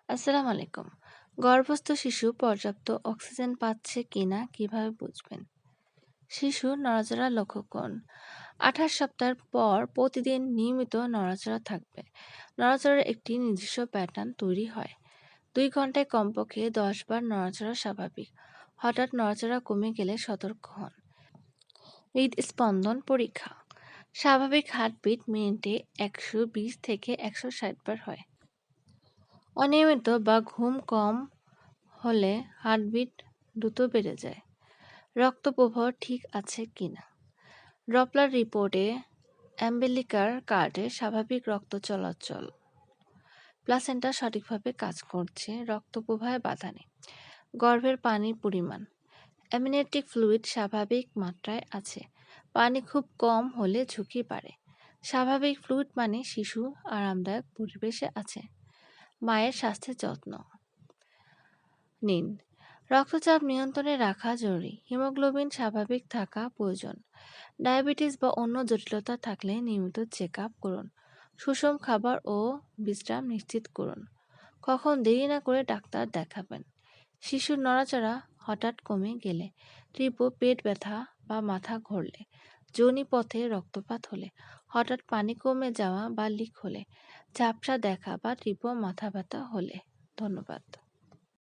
আসসালামু আলাইকুম। গর্ভস্থ শিশু পর্যাপ্ত অক্সিজেন পাচ্ছে কিনা কিভাবে বুঝবেন? শিশু নড়াচড়া লক্ষ্য করুন। 28 সপ্তাহের পর প্রতিদিন নিয়মিত নড়াচড়া থাকবে। নড়াচড়ার একটি নির্দিষ্ট প্যাটার্ন তৈরি হয়। 2 ঘন্টায় কমপক্ষে 10 বার নড়াচড়া স্বাভাবিক। হঠাৎ নড়াচড়া কমে গেলে সতর্ক হন। হৃদস্পন্দন পরীক্ষা। স্বাভাবিক হার্টবিট মিনিটে 120 থেকে 160 বার হয়। অনিয়মিত বা ঘুম কম হলে হার্টবিট দ্রুত বেড়ে যায়। রক্ত প্রবাহ ঠিক আছে কিনা? ডপলার রিপোর্টে অ্যাম্বিলিকার কার্ডে স্বাভাবিক রক্ত চলাচল। প্লাসেন্টা সঠিকভাবে কাজ করছে, রক্ত প্রবাহে বাধা নেই। গর্ভের পানির পরিমাণ। অ্যামনিওটিক ফ্লুইড স্বাভাবিক মাত্রায় আছে। পানি খুব কম হলে ঝুঁকি বাড়ে। স্বাভাবিক ফ্লুইড মানে শিশু আরামদায়ক পরিবেশে আছে। মায়ের স্বাস্থ্যের যত্ন নিন। রক্তচাপ নিয়ন্ত্রণে রাখা জরুরি। হিমোগ্লোবিন স্বাভাবিক থাকা প্রয়োজন। ডায়াবেটিস বা অন্য জটিলতা থাকলে নিয়মিত চেক আপ করুন। সুষম খাবার ও বিশ্রাম নিশ্চিত করুন। কখন দেরি না করে ডাক্তার দেখাবেন। শিশুর নড়াচড়া হঠাৎ কমে গেলে, তীব্র পেট ব্যথা বা মাথা ঘুরলে, যোনিপথে রক্তপাত হলে, হঠাৎ পানি কমে যাওয়া বা লিক হলে, ঝাপসা দেখা বা তীব্র মাথা ব্যথা হলে। ধন্যবাদ।